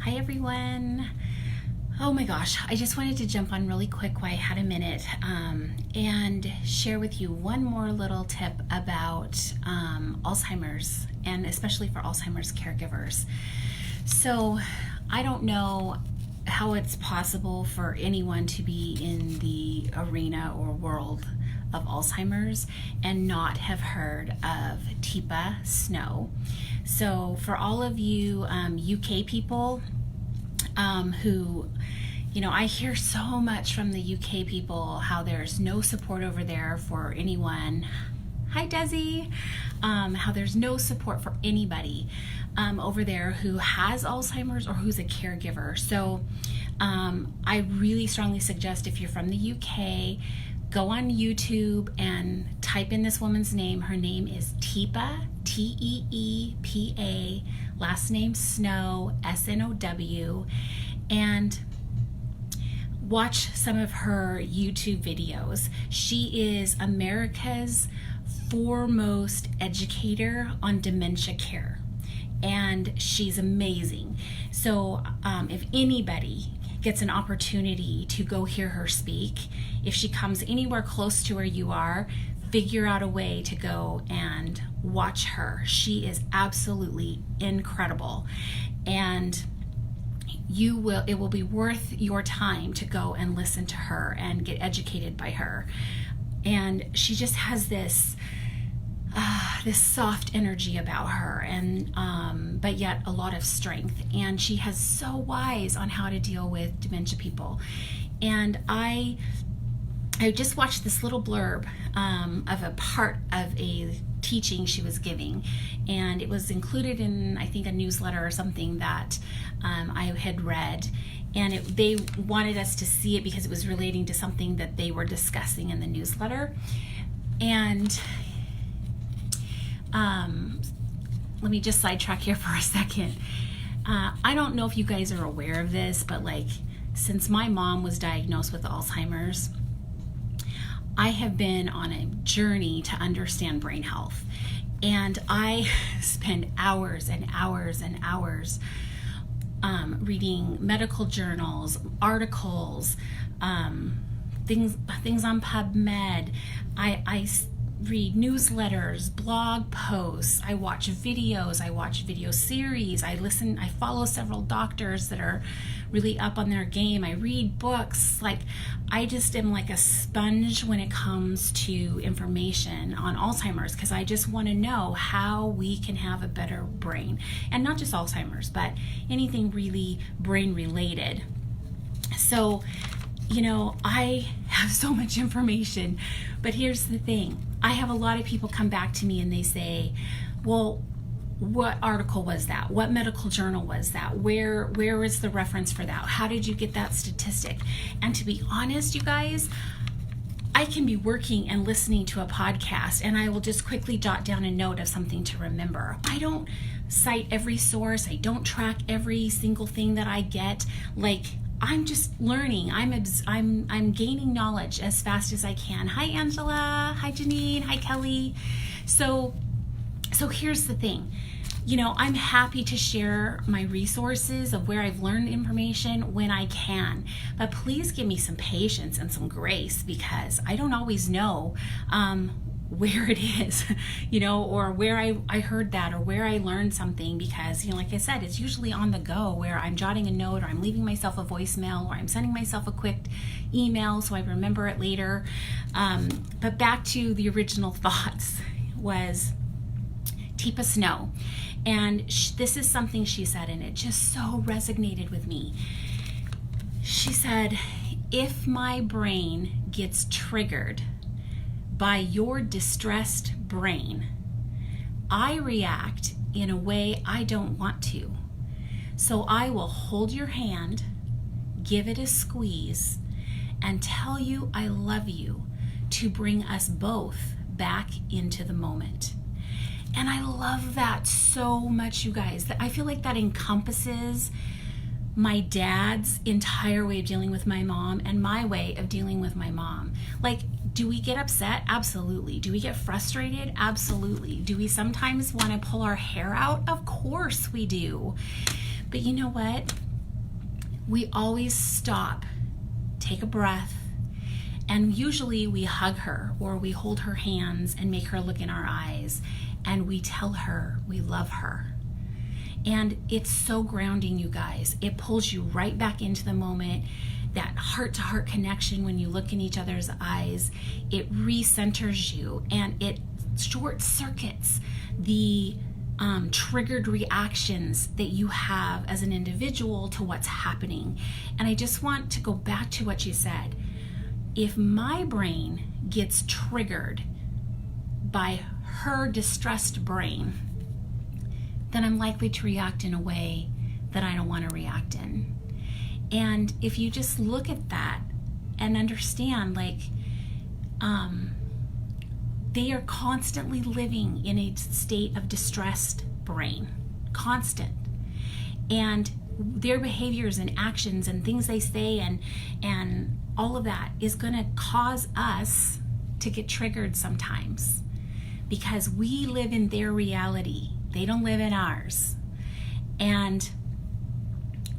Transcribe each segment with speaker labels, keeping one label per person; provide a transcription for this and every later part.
Speaker 1: Hi everyone. Oh my gosh, I just wanted to jump on really quick while I had a minute and share with you one more little tip about Alzheimer's, and especially for Alzheimer's caregivers. So I don't know how it's possible for anyone to be in the arena or world of Alzheimer's and not have heard of Teepa Snow. So for all of you UK people who, I hear so much from the UK people how there's no support over there for anyone. Hi Desi. How there's no support for anybody over there who has Alzheimer's or who's a caregiver. So I really strongly suggest, if you're from the UK, go on YouTube and type in this woman's name. Her name is Teepa, Teepa, last name Snow, Snow, and watch some of her YouTube videos. She is America's foremost educator on dementia care, and she's amazing. So if anybody gets an opportunity to go hear her speak, if she comes anywhere close to where you are, figure out a way to go and watch her. She is absolutely incredible, and it will be worth your time to go and listen to her and get educated by her. And she just has this soft energy about her, and but yet a lot of strength, and she has so wise on how to deal with dementia people. And I just watched this little blurb of a part of a teaching she was giving, and it was included in, I think, a newsletter or something that I had read, and they wanted us to see it because it was relating to something that they were discussing in the newsletter. And let me just sidetrack here for a second. I don't know if you guys are aware of this, but since my mom was diagnosed with Alzheimer's, I have been on a journey to understand brain health, and I spend hours and hours and hours reading medical journals, articles, things on PubMed. I read newsletters, blog posts, I watch videos, I watch video series, I follow several doctors that are really up on their game, I read books. I just am like a sponge when it comes to information on Alzheimer's, because I just want to know how we can have a better brain. And not just Alzheimer's, but anything really brain related. So, I have so much information, but here's the thing. I have a lot of people come back to me and they say, well, what article was that? What medical journal was that? Where is the reference for that? How did you get that statistic? And to be honest, you guys, I can be working and listening to a podcast, and I will just quickly jot down a note of something to remember. I don't cite every source. I don't track every single thing that I get. I'm just learning. I'm gaining knowledge as fast as I can. Hi, Angela. Hi, Janine. Hi, Kelly. So here's the thing. I'm happy to share my resources of where I've learned information when I can. But please give me some patience and some grace, because I don't always know where it is, or where I heard that, or where I learned something, because, like I said, it's usually on the go, where I'm jotting a note, or I'm leaving myself a voicemail, or I'm sending myself a quick email so I remember it later. But back to the original thoughts was Teepa Snow. And this is something she said, and it just so resonated with me. She said, if my brain gets triggered by your distressed brain, I react in a way I don't want to. So I will hold your hand, give it a squeeze, and tell you I love you to bring us both back into the moment. And I love that so much, you guys. I feel like that encompasses my dad's entire way of dealing with my mom and my way of dealing with my mom. Do we get upset? Absolutely. Do we get frustrated? Absolutely. Do we sometimes want to pull our hair out? Of course we do. But you know what? we always stop, take a breath, and usually we hug her or we hold her hands and make her look in our eyes, and we tell her we love her. And it's so grounding, you guys. It pulls you right back into the moment. That heart-to-heart connection when you look in each other's eyes, it recenters you, and it short circuits the triggered reactions that you have as an individual to what's happening. And I just want to go back to what you said. If my brain gets triggered by her distressed brain, then I'm likely to react in a way that I don't want to react in. And if you just look at that and understand, like, they are constantly living in a state of distressed brain, constant. And their behaviors and actions and things they say and all of that is going to cause us to get triggered sometimes, because we live in their reality. They don't live in ours. And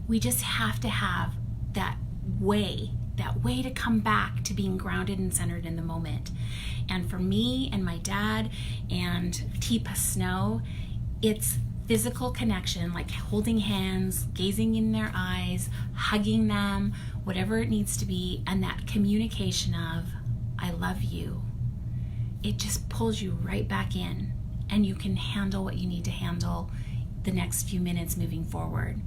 Speaker 1: we just have to have that way to come back to being grounded and centered in the moment. And for me and my dad and Teepa Snow, it's physical connection, like holding hands, gazing in their eyes, hugging them, whatever it needs to be, and that communication of, I love you. It just pulls you right back in, and you can handle what you need to handle the next few minutes moving forward.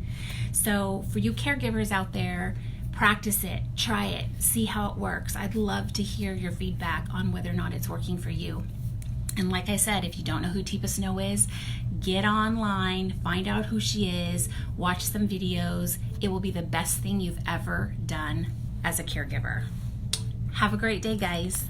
Speaker 1: So for you caregivers out there, practice it, try it, see how it works. I'd love to hear your feedback on whether or not it's working for you. And like I said, if you don't know who Teepa Snow is, get online, find out who she is, watch some videos. It will be the best thing you've ever done as a caregiver. Have a great day, guys.